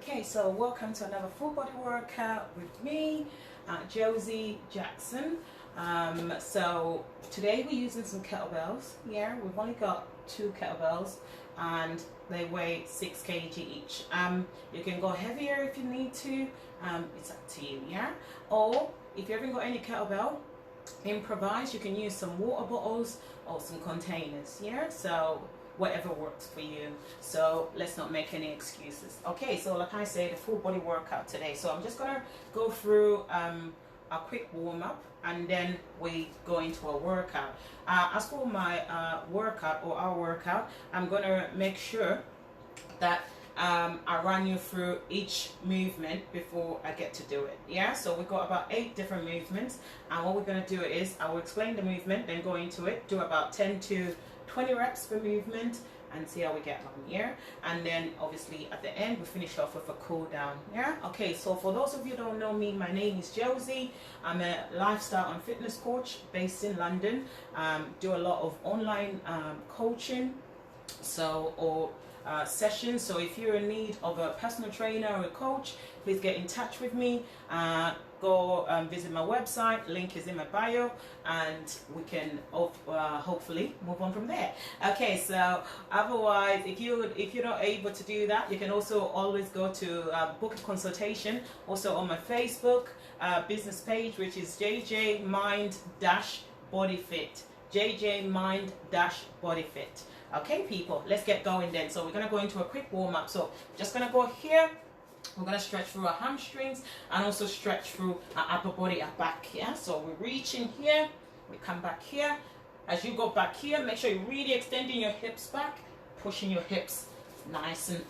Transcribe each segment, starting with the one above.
Okay, so welcome to another full body workout with me, Josie Jackson. So today we're using some kettlebells. Yeah, we've only got 2 kettlebells and they weigh 6 kg each. You can go heavier if you need to. It's up to you. Yeah, or if you haven't got any kettlebell, improvise. You can use some water bottles or some containers. Yeah, so whatever works for you. So let's not make any excuses. Okay, so like I said, a full body workout today. So I'm just gonna go through a quick warm up and then we go into a workout. As for my workout or our workout, I'm gonna make sure that I run you through each movement before I get to do it. Yeah, so we've got about 8 different movements, and what we're going to do is I will explain the movement, then go into it, do about 10 to 20 reps per movement and see how we get on. Yeah, and then obviously at the end we finish off with a cool down. Yeah, okay, so for those of you who don't know me, my name is Josie. I'm a lifestyle and fitness coach based in London. Do a lot of online coaching, sessions. So if you're in need of a personal trainer or a coach, please get in touch with me. Go visit my website, link is in my bio, and we can hopefully move on from there. Okay, so otherwise, if you're not able to do that, you can also always go to book a consultation also on my Facebook business page, which is Jjmind-bodyfit. Jjmind-bodyfit. Okay, people, let's get going then. So we're going to go into a quick warm-up. So just going to go here. We're going to stretch through our hamstrings and also stretch through our upper body, our back. Yeah, so we reach in here, we come back here. As you go back here, make sure you're really extending your hips back, pushing your hips nice and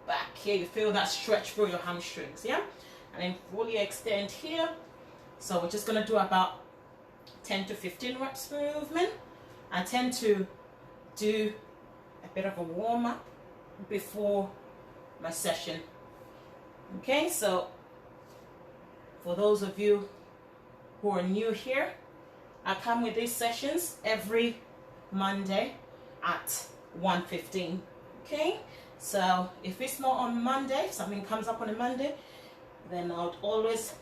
back here. You feel that stretch through your hamstrings. Yeah, and then fully extend here. So we're just going to do about 10 to 15 reps per movement. I tend to do a bit of a warm-up before my session. Okay, so for those of you who are new here, I come with these sessions every Monday at 1:15. Okay, so if it's not on Monday, something comes up on a Monday, then I'll always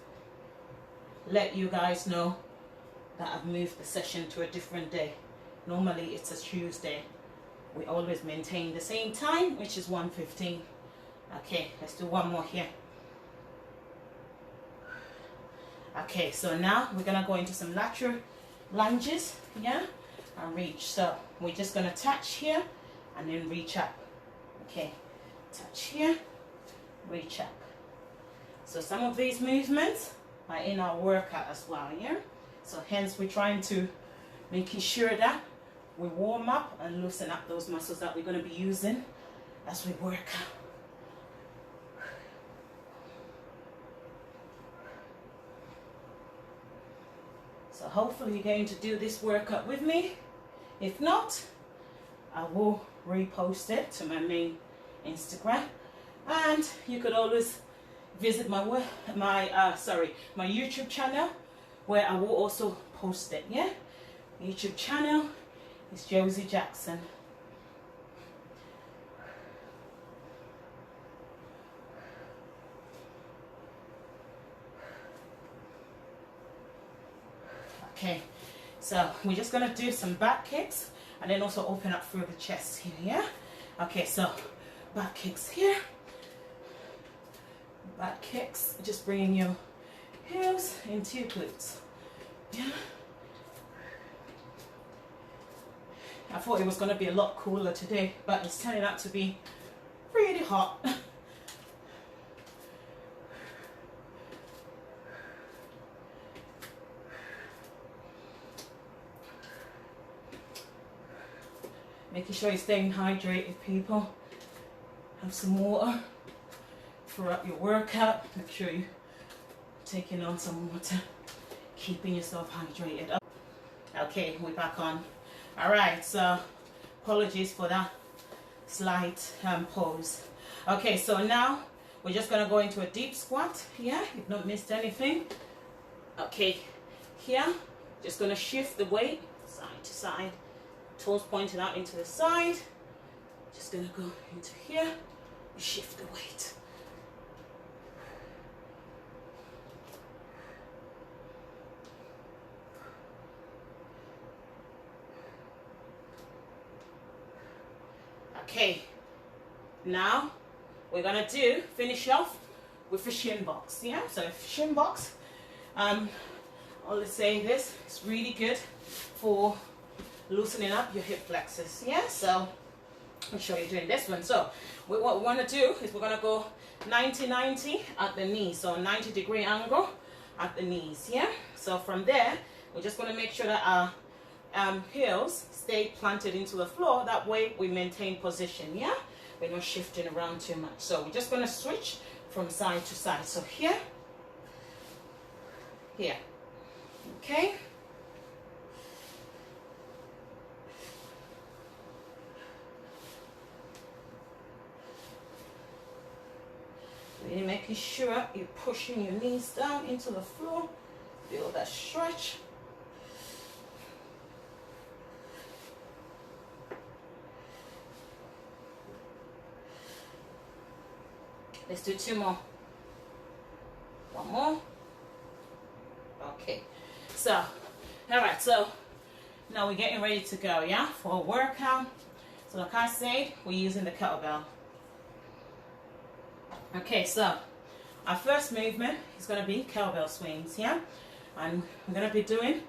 let you guys know that I've moved the session to a different day. Normally it's a Tuesday. We always maintain the same time, which is 1:15. Okay, let's do one more here. Okay, so now we're gonna go into some lateral lunges, yeah, and reach. So we're just gonna touch here and then reach up. Okay, touch here, reach up. So some of these movements are in our workout as well, yeah. So hence we're trying to making sure that we warm up and loosen up those muscles that we're going to be using as we work out. So hopefully you're going to do this workout with me. If not, I will repost it to my main Instagram, and you could always visit my YouTube channel, where I will also post it. Yeah, YouTube channel is Josie Jackson. Okay, so we're just gonna do some back kicks and then also open up through the chest here. Yeah, okay, so back kicks here, back kicks, just bringing your heels into your glutes. Yeah, I thought it was going to be a lot cooler today, but it's turning out to be really hot. Making sure you're staying hydrated, people. Have some water throughout your workout. Make sure you're taking on some water, keeping yourself hydrated. Okay, we're back on. Alright, so apologies for that slight pause. Okay, so now we're just going to go into a deep squat. Yeah, you've not missed anything. Okay, here, just going to shift the weight side to side. Toes pointed out into the side. Just going to go into here shift the weight. Okay, now we're gonna finish off with a shin box. Yeah, so shin box, I'll say this, it's really good for loosening up your hip flexors. Yeah, so I'll show you doing this one. So what we want to do is we're going to go 90-90 at the knee, so 90-degree angle at the knees. Yeah, so from there we're just going to make sure that our heels stay planted into the floor. That way we maintain position. Yeah, we're not shifting around too much. So we're just going to switch from side to side. So here, okay. Really making sure you're pushing your knees down into the floor. Feel that stretch. Let's do 2 more. 1 more. Okay. So, all right. So now we're getting ready to go. Yeah, for a workout. So like I said, we're using the kettlebell. Okay, so our first movement is going to be kettlebell swings, yeah? And we're going to be doing,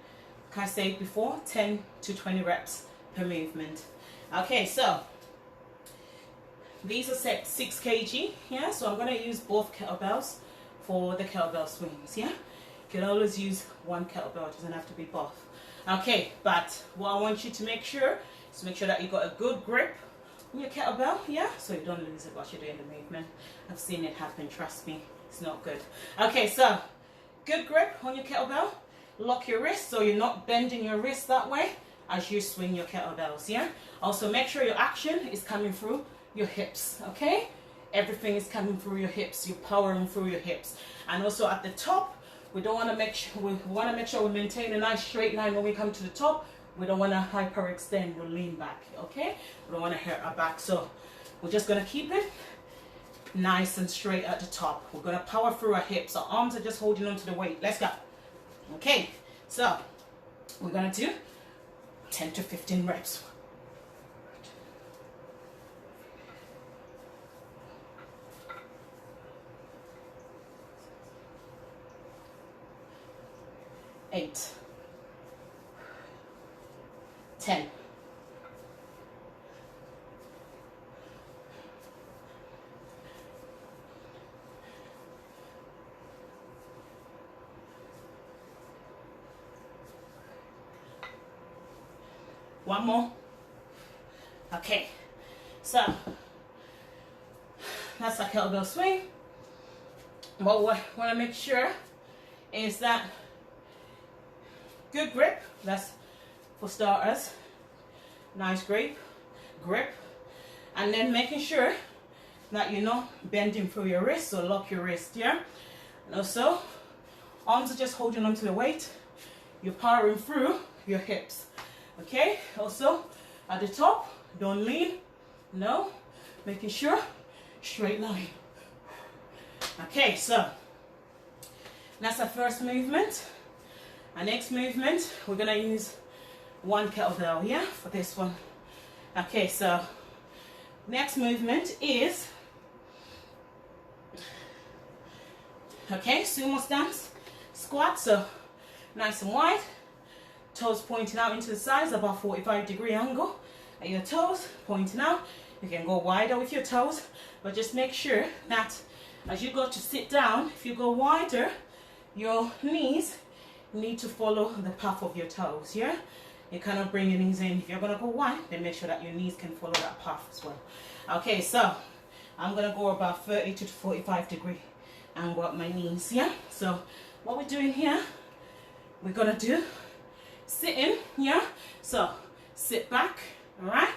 like I said before, 10 to 20 reps per movement. Okay, so these are set 6 kg, yeah? So I'm going to use both kettlebells for the kettlebell swings, yeah? You can always use one kettlebell, it doesn't have to be both. Okay, but what I want you to make sure is to make sure that you got a good grip on your kettlebell, yeah, so you don't lose it while you're doing the movement. I've seen it happen, trust me, it's not good. Okay, so good grip on your kettlebell. Lock your wrist so you're not bending your wrist that way as you swing your kettlebells, yeah. Also make sure your action is coming through your hips, okay? Everything is coming through your hips, you're powering through your hips. And also at the top, we want to make sure we maintain a nice straight line when we come to the top. We don't want to hyperextend or lean back, okay? We don't want to hurt our back, so we're just going to keep it nice and straight at the top. We're going to power through our hips. Our arms are just holding on to the weight. Let's go. Okay, so we're going to do 10 to 15 reps. Eight. 10. 1 more. Okay, so that's a kettlebell swing. What we want to make sure is that good grip, that's for starters, nice grip, and then making sure that you're not bending through your wrist, so lock your wrist, yeah? And also, arms are just holding onto the weight, you're powering through your hips, okay? Also, at the top, don't lean, no, making sure, straight line. Okay, so, that's our first movement. Our next movement, we're gonna use 1 kettlebell, yeah, for this one. Okay, so next movement is, okay, sumo stance squat. So nice and wide, toes pointing out into the sides, about 45-degree angle at your toes, pointing out. You can go wider with your toes, but just make sure that as you go to sit down, if you go wider, your knees need to follow the path of your toes, yeah? You cannot bring your knees in. If you're gonna go wide, then make sure that your knees can follow that path as well. Okay, so I'm gonna go about 30 to 45-degree angle at my knees, yeah? So what we're doing here, we're gonna do sitting, yeah? So sit back, all right?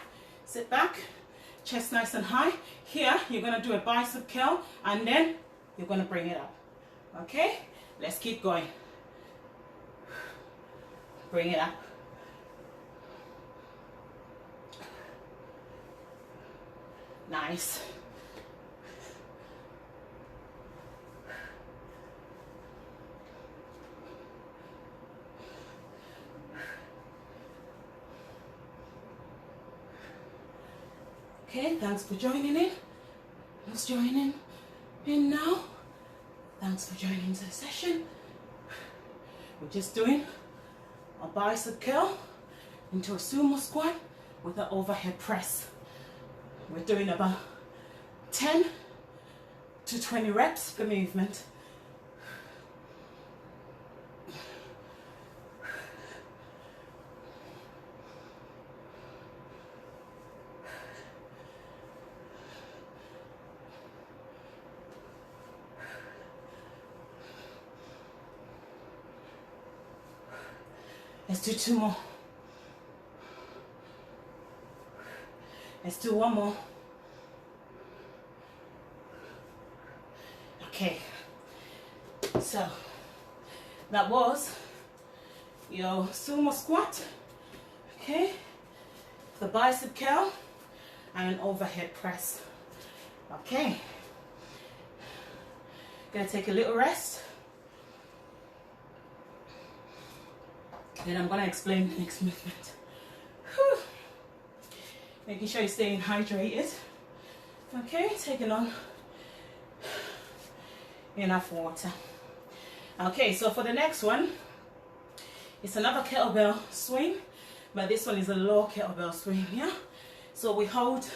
Sit back, chest nice and high. Here, you're gonna do a bicep curl, and then you're gonna bring it up, okay? Let's keep going. Bring it up. Nice. Okay, thanks for joining in. Who's joining in now? Thanks for joining the session. We're just doing a bicep curl into a sumo squat with an overhead press. We're doing about 10 to 20 reps per movement. Let's do 2 more. Let's do 1 more. Okay. So that was your sumo squat. Okay. The bicep curl and an overhead press. Okay. Gonna take a little rest. Then I'm going to explain the next movement. Whew. Making sure you're staying hydrated. Okay, taking on enough water. Okay, so for the next one, it's another kettlebell swing, but this one is a low kettlebell swing, yeah? So we hold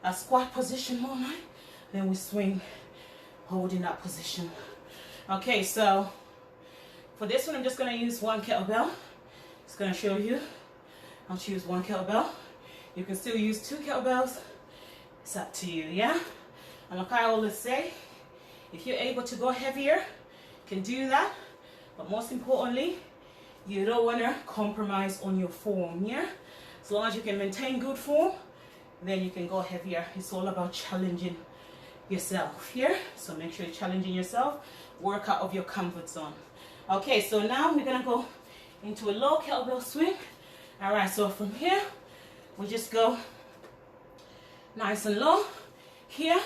a squat position more like, then we swing holding that position. Okay, so for this one, I'm just going to use 1 kettlebell. Just going to show you how to use 1 kettlebell. You can still use 2 kettlebells. It's up to you, yeah? And like I always say, if you're able to go heavier, you can do that. But most importantly, you don't want to compromise on your form, yeah? As long as you can maintain good form, then you can go heavier. It's all about challenging yourself, yeah? So make sure you're challenging yourself. Work out of your comfort zone. Okay, so now we're going to go into a low kettlebell swing. Alright, so from here, we just go nice and low here,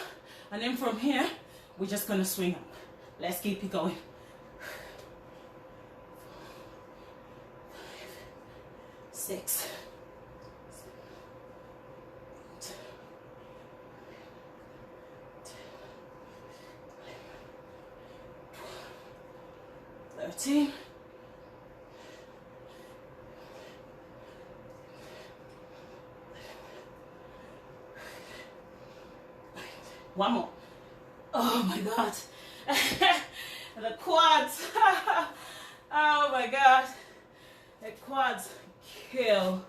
and then from here, we're just going to swing up. Let's keep it going. 6, 13, 1 more. Oh my god. The quads. Oh my god. The quads kill.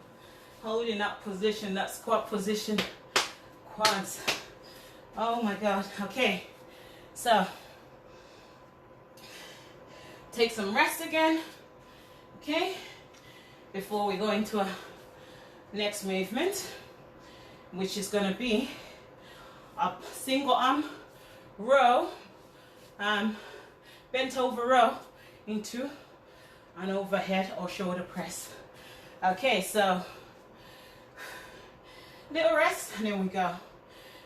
Holding that position, that squat position. Quads. Oh my god. Okay. So take some rest again. Okay. Before we go into our next movement, which is going to be a single arm row, bent over row into an overhead or shoulder press. Okay, so little rest and then we go.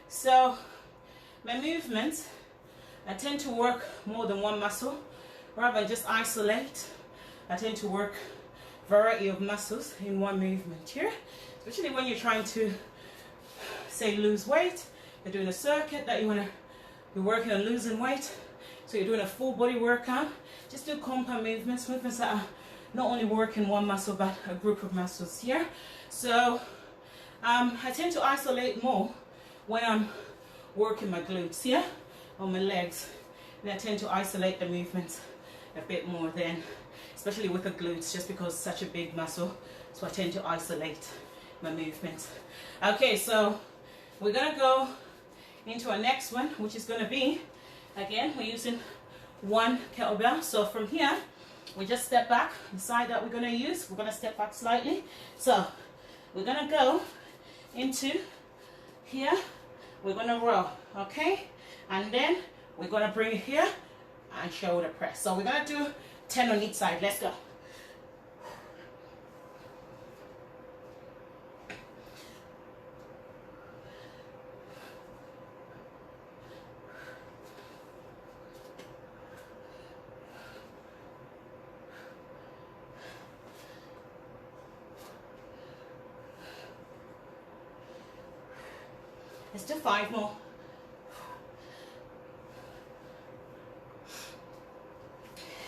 So my movements, I tend to work more than one muscle rather than just isolate. I tend to work variety of muscles in one movement here, especially when you're trying to say lose weight. You're doing a circuit that you want to be working on losing weight, so you're doing a full body workout. Just do compound movements that are not only working one muscle but a group of muscles here. So I tend to isolate more when I'm working my glutes here on my legs, and I tend to isolate the movements a bit more then, especially with the glutes, just because it's such a big muscle, so I tend to isolate my movements. Okay, so we're gonna go into our next one, which is going to be, again, we're using 1 kettlebell. So from here, we just step back. The side that we're going to use, we're going to step back slightly. So we're going to go into here. We're going to row, okay? And then we're going to bring it here and shoulder press. So we're going to do 10 on each side. Let's go. Let's do 5 more.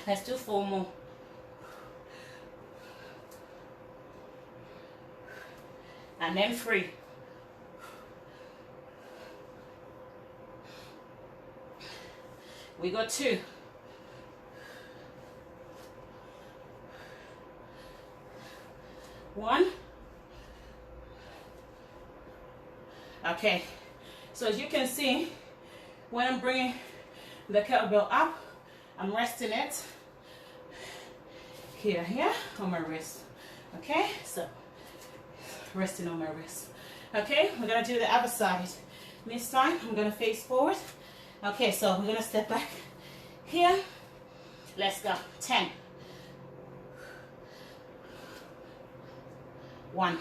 Let's do 4 more. And then 3. We got 2. One. Okay, so as you can see, when I'm bringing the kettlebell up, I'm resting it here on my wrist. Okay, so resting on my wrist. Okay, we're gonna do the other side. This time I'm gonna face forward. Okay, so we're gonna step back here. Let's go. 10. 1.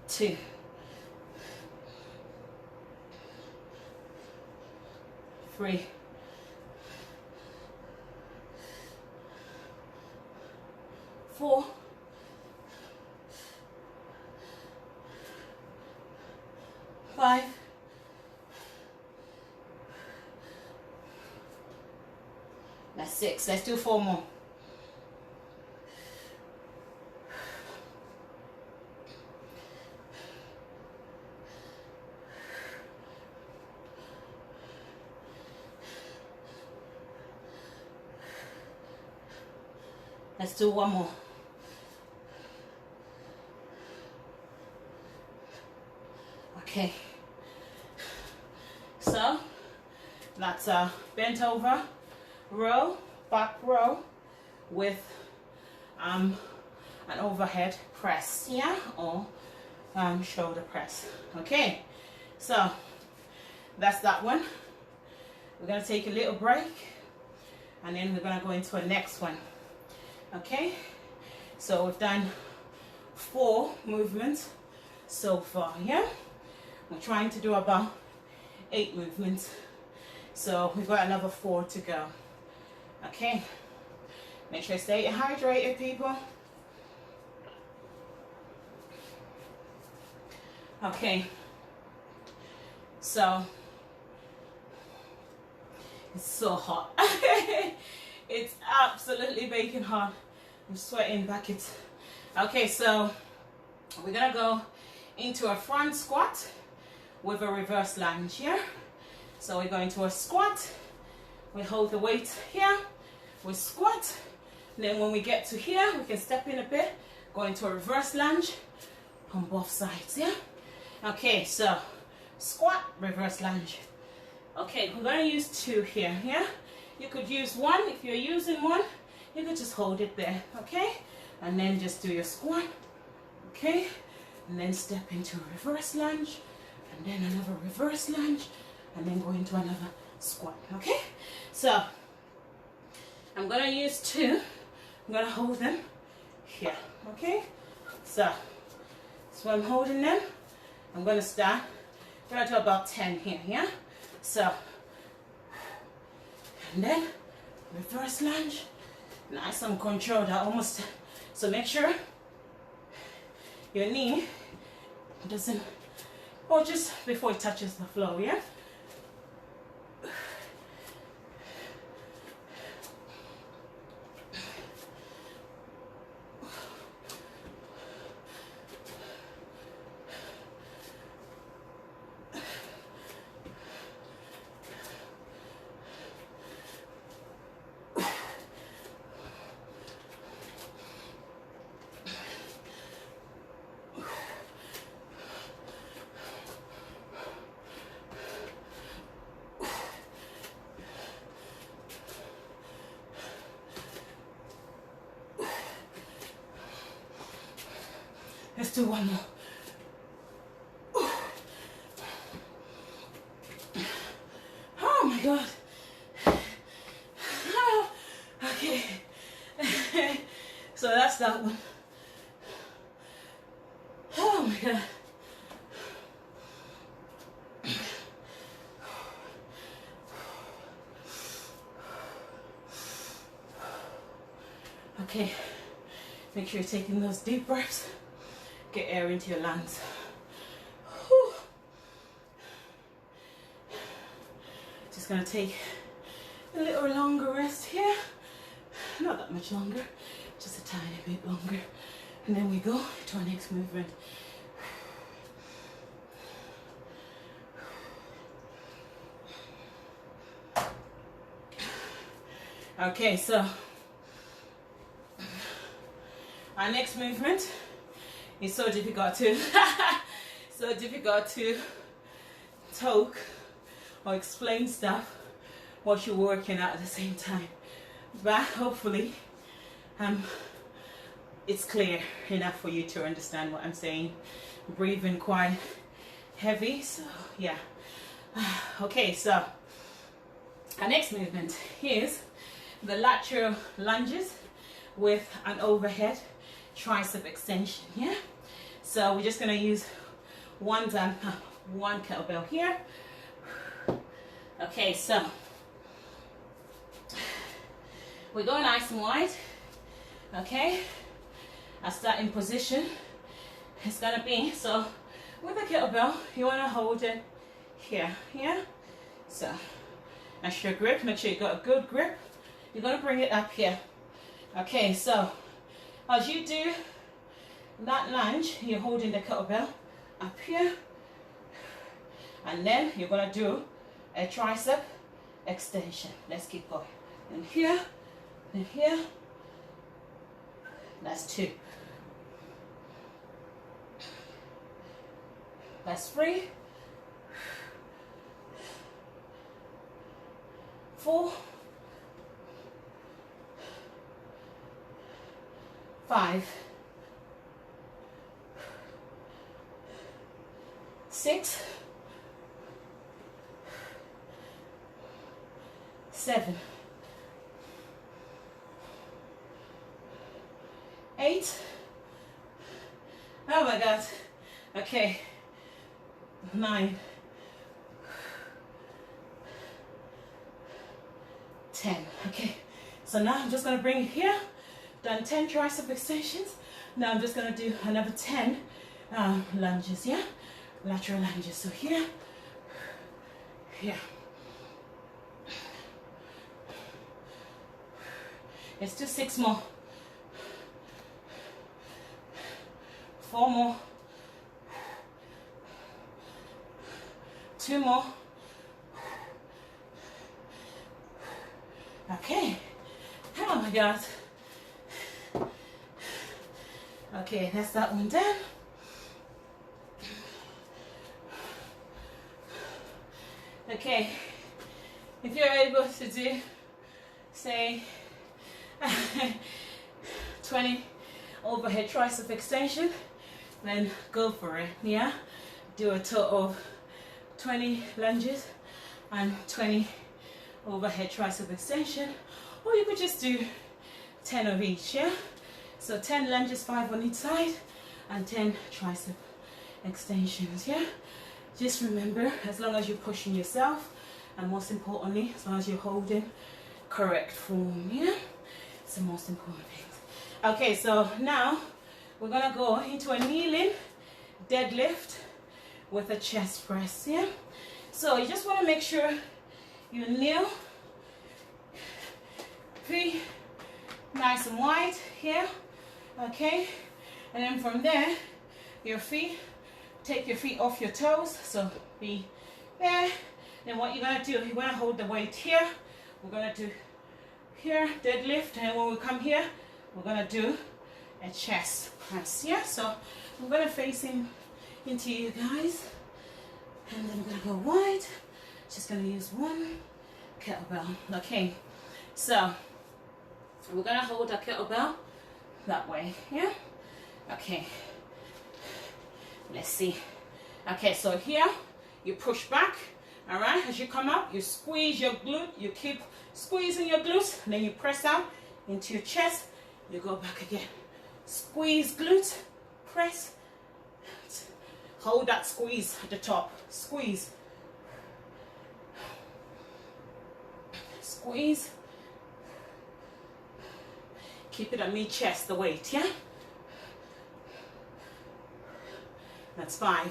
2. 3. 4. 5. 6. Let's do 4 more. Let's do 1 more. Okay. So that's a bent over row, back row with an overhead press, yeah, or shoulder press. Okay, so that's that one. We're gonna take a little break and then we're gonna go into a next one. Okay, so we've done 4 movements so far, yeah? We're trying to do about 8 movements, so we've got another 4 to go. Okay, make sure you stay hydrated, people. Okay, so it's so hot. It's absolutely baking hot. I'm sweating buckets. Okay, so we're gonna go into a front squat with a reverse lunge here. So we go into a squat, we hold the weight here, we squat, and then when we get to here, we can step in a bit, go into a reverse lunge on both sides, yeah? Okay, so squat, reverse lunge. Okay, we're gonna use 2 here, yeah? You could use 1. If you're using 1, you could just hold it there, okay? And then just do your squat, okay? And then step into a reverse lunge, and then another reverse lunge, and then go into another squat, okay? So I'm gonna use 2. I'm gonna hold them here, okay? So I'm holding them. I'm gonna start. I'm gonna do about 10 here, yeah? So, and then reverse lunge, nice and controlled. Almost. So make sure your knee doesn't, or just before it touches the floor, yeah? Let's do 1 more. Oh my God. Oh, okay. So that's that one. Oh my God. Okay. Make sure you're taking those deep breaths. get air into your lungs. Whew. Just gonna take a little longer rest here. Not that much longer, just a tiny bit longer. And then we go to our next movement. Okay, so our next movement is so difficult to talk or explain stuff while you're working out at the same time. But hopefully it's clear enough for you to understand what I'm saying. Breathing quite heavy, so yeah. Okay, so our next movement is the lateral lunges with an overhead tricep extension. Yeah, so we're just going to use one kettlebell here. Okay, so we go nice and wide. Okay, our starting position is going to be, so with the kettlebell you want to hold it here. Yeah, so that's your grip. Make sure you got a good grip. You're going to bring it up here. Okay, so as you do that lunge, you're holding the kettlebell up here, and then you're going to do a tricep extension. Let's keep going. And here, and here. That's 2. That's 3. 4. 5. 6. 7. 8. Oh my God. Okay. 9. 10. Okay. So now I'm just going to bring it here. Done 10 tricep extensions. Now I'm just going to do another 10 lunges. Yeah. Lateral lunges. So here. Here. Let's do 6 more. 4 more. 2 more. Okay. Oh my God. Okay, that's that one done. Okay, if you're able to do, say, 20 overhead tricep extension, then go for it. Yeah, do a total of 20 lunges and 20 overhead tricep extension, or you could just do 10 of each. Yeah, so 10 lunges, 5 on each side, and 10 tricep extensions. Yeah, just remember, as long as you're pushing yourself, and most importantly, as long as you're holding correct form. Yeah, it's the most important thing. Okay, so now we're gonna go into a kneeling deadlift with a chest press. Yeah, so you just want to make sure you kneel, feet nice and wide here. Okay, and then from there, your feet, take your feet off your toes, so be there. Then what you're gonna do, you're gonna hold the weight here. We're gonna do here deadlift, and when we come here, we're gonna do a chest press. Yeah, so I'm gonna face into you guys, and then I'm gonna go wide. Just gonna use one kettlebell. Okay, so we're gonna hold our kettlebell that way. Yeah, okay, let's see. Okay, so here you push back. All right, as you come up, you squeeze your glute, you keep squeezing your glutes, and then you press out into your chest. You go back again, squeeze glutes, press, hold that squeeze at the top, squeeze, squeeze, keep it at mid chest, the weight. Yeah, That's 5.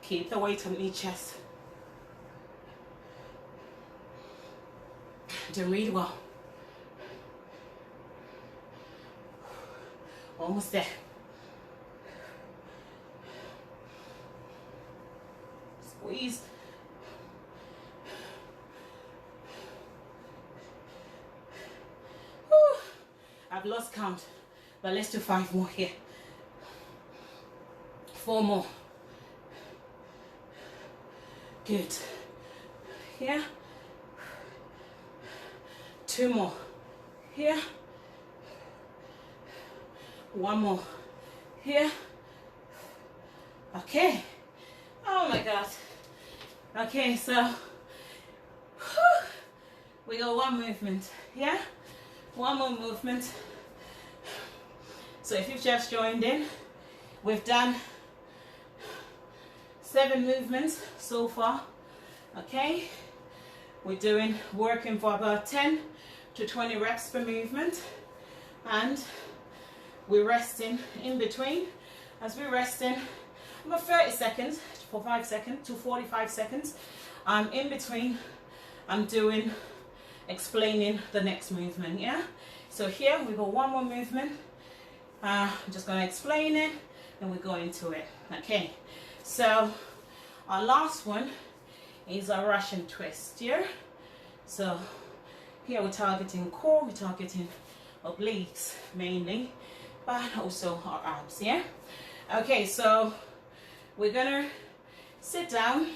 Keep the weight on your chest. Doing really well. Almost there. Squeeze. Whew. I've lost count, but let's do 5 more here. 4 more. Good. Here. 2 more. Here. 1 more. Here. Okay. Oh my God. Okay, so we got 1 movement. Yeah? 1 more movement. So if you've just joined in, we've done 7 movements so far. Okay, we're working for about 10 to 20 reps per movement, and we're resting in between. As we're resting about 30 seconds for 5 seconds to 45 seconds, in between I'm explaining the next movement. Yeah, so here we got 1 more movement. I'm just going to explain it and we go into it. Okay, so our last one is a Russian twist here. So here we're targeting core, we're targeting obliques mainly, but also our abs. Yeah. Okay, so we're gonna sit down,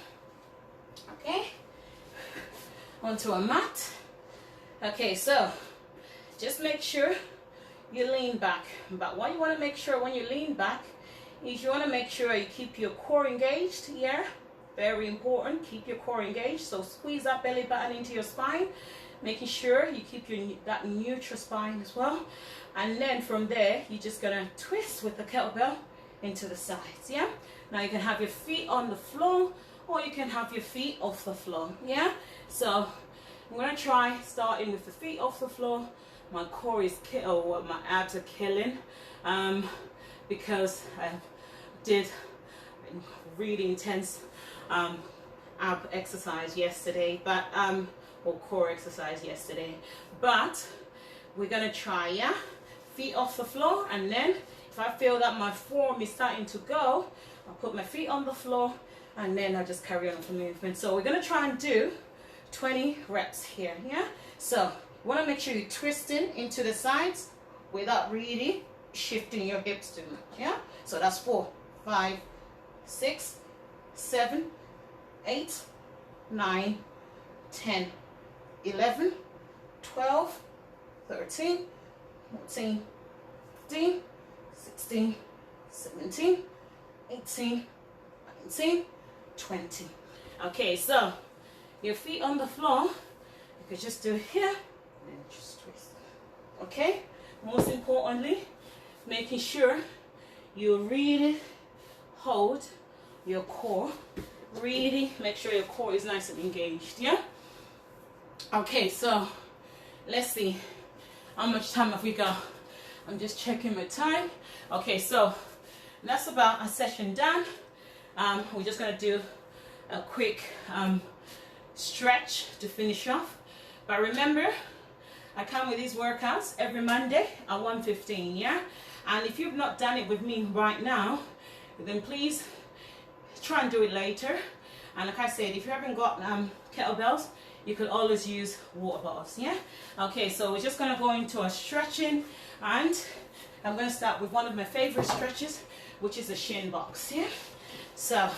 okay, onto a mat. Okay, so just make sure you lean back. But what you want to make sure when you lean back is you want to make sure you keep your core engaged here. Very important, keep your core engaged. So squeeze that belly button into your spine, making sure you keep that neutral spine as well. And then from there, you're just gonna twist with the kettlebell into the sides. Yeah. Now you can have your feet on the floor, or you can have your feet off the floor. Yeah. So I'm gonna try starting with the feet off the floor. My core is my abs are killing, because I did really intense ab exercise yesterday, but or core exercise yesterday. But we're gonna try, yeah, feet off the floor, and then if I feel that my form is starting to go, I'll put my feet on the floor, and then I'll just carry on with the movement. So we're gonna try and do 20 reps here. Yeah, so you want to make sure you're twisting into the sides without really shifting your hips too much. Yeah, so that's 4, 5, 6, 7, 8, 9, 10, 11, 12, 13, 14, 15, 16, 17, 18, 19, 20. Okay, so your feet on the floor, you could just do it here and then just twist. Okay, most importantly, making sure you really hold your core. Really make sure your core is nice and engaged. Yeah. Okay, so let's see how much time have we got. I'm just checking my time. Okay, so that's about a session done. We're just gonna do a quick stretch to finish off. But remember, I come with these workouts every Monday at 1:15. Yeah. And if you've not done it with me right now, then please try and do it later. And like I said, if you haven't got kettlebells, you could always use water bottles. Yeah. Okay, so we're just gonna go into a stretching, and I'm gonna start with one of my favorite stretches, which is the Shin Box. Yeah. So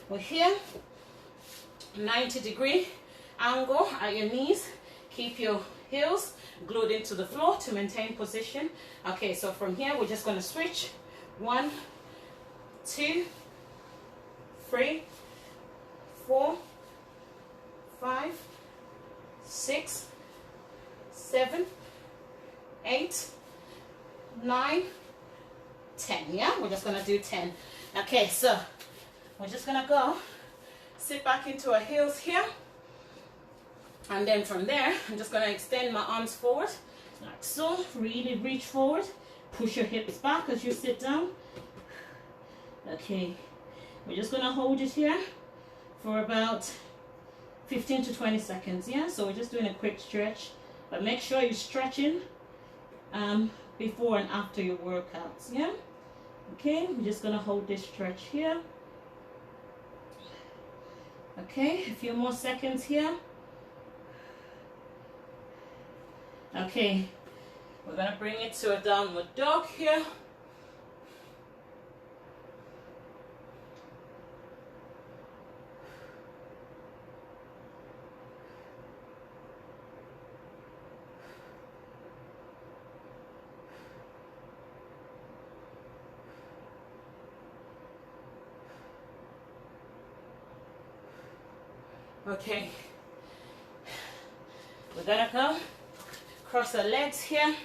we're here, 90-degree angle at your knees. Keep your heels glued into the floor to maintain position. Okay, so from here we're just going to switch 1, 2, 3, 4, 5, 6, 7, 8, 9, 10. Yeah, we're just gonna do 10. Okay, so we're just gonna go sit back into our heels here, and then from there I'm just gonna extend my arms forward like so. Really reach forward, push your hips back as you sit down. Okay, we're just gonna hold it here for about 15 to 20 seconds. Yeah, so we're just doing a quick stretch, but make sure you're stretching before and after your workouts. Yeah, okay, we're just gonna hold this stretch here. Okay, a few more seconds here. Okay, we're gonna bring it to a downward dog here. Okay, we're gonna go cross our legs here.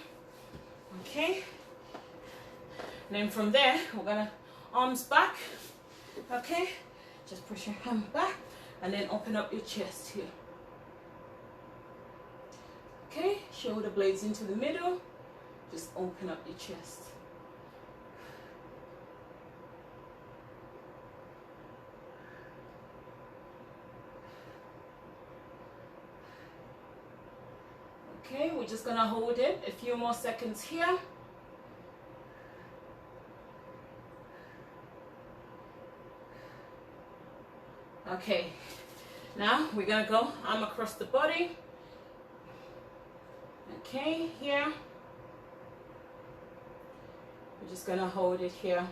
Okay, and then from there we're gonna arms back. Okay, just push your hand back and then open up your chest here. Okay, shoulder blades into the middle, just open up your chest. Okay, we're just gonna hold it a few more seconds here. Okay, now we're gonna go arm across the body. Okay, here. We're just gonna hold it here.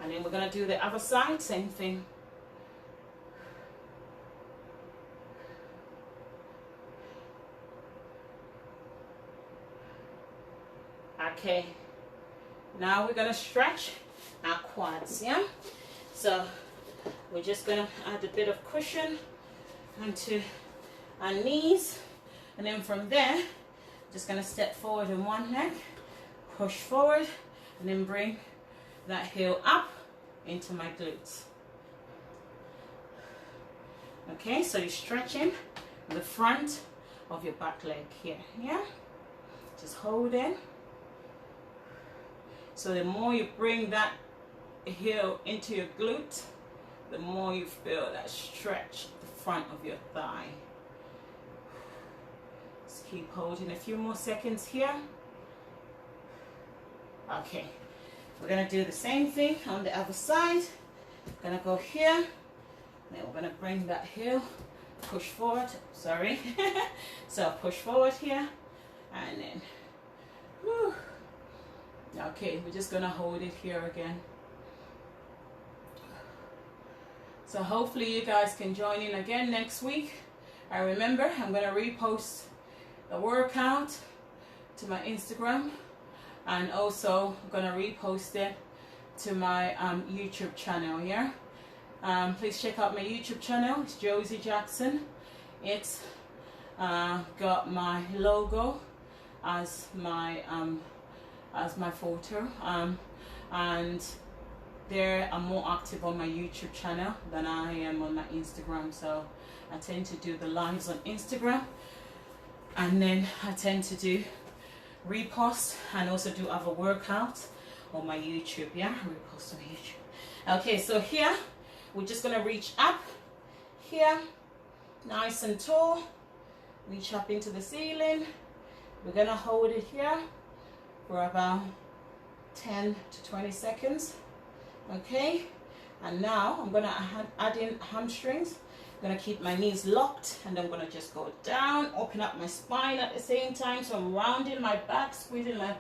And then we're gonna do the other side, same thing. Okay, now we're gonna stretch our quads, yeah? So we're just gonna add a bit of cushion onto our knees, and then from there, just gonna step forward in one leg, push forward, and then bring that heel up into my glutes. Okay, so you're stretching the front of your back leg here, yeah? Just hold in. So the more you bring that heel into your glute, the more you feel that stretch the front of your thigh. Just keep holding a few more seconds here. Okay, we're gonna do the same thing on the other side. Gonna go here, then we're gonna bring that heel, push forward, sorry. So push forward here, and then, whew. Okay, we're just gonna hold it here again. So hopefully you guys can join in again next week. And remember, I'm gonna repost the workout to my Instagram, and also I'm gonna repost it to my YouTube channel. Yeah, please check out my YouTube channel. It's Josie Jackson. It's got my logo as my photo, and there I'm more active on my YouTube channel than I am on my Instagram. So I tend to do the lives on Instagram, and then I tend to do repost and also do other workouts on my YouTube. Yeah, repost on YouTube. Okay, so here we're just gonna reach up here, nice and tall, reach up into the ceiling. We're gonna hold it here for about 10 to 20 seconds. Okay, and now I'm gonna add in hamstrings. I'm gonna keep my knees locked, and I'm gonna just go down, open up my spine at the same time. So I'm rounding my back, squeezing my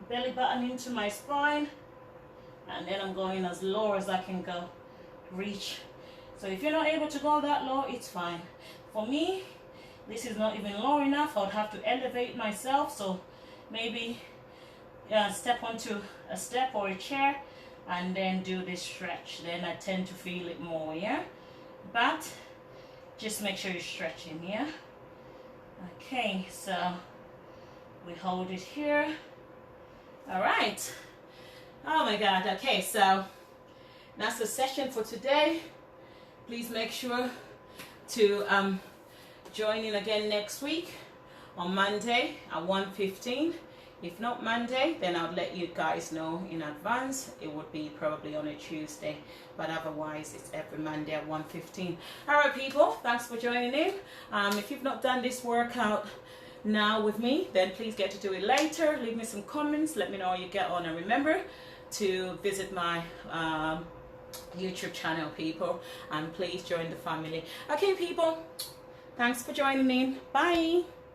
belly button into my spine, and then I'm going as low as I can go. Reach. So if you're not able to go that low, it's fine. For me, This is not even low enough. I would have to elevate myself, so maybe step onto a step or a chair and then do this stretch. Then I tend to feel it more, yeah? But just make sure you're stretching, yeah? Okay, so we hold it here. All right. Oh my God. Okay, so that's the session for today. Please make sure to join in again next week on Monday at 1:15. If not Monday, then I'll let you guys know in advance. It would be probably on a Tuesday, but otherwise it's every Monday at 1:15. All right, people, thanks for joining in. If you've not done this workout now with me, then please get to do it later. Leave me some comments. Let me know how you get on, and remember to visit my YouTube channel, people, and please join the family. Okay, people, thanks for joining in. Bye.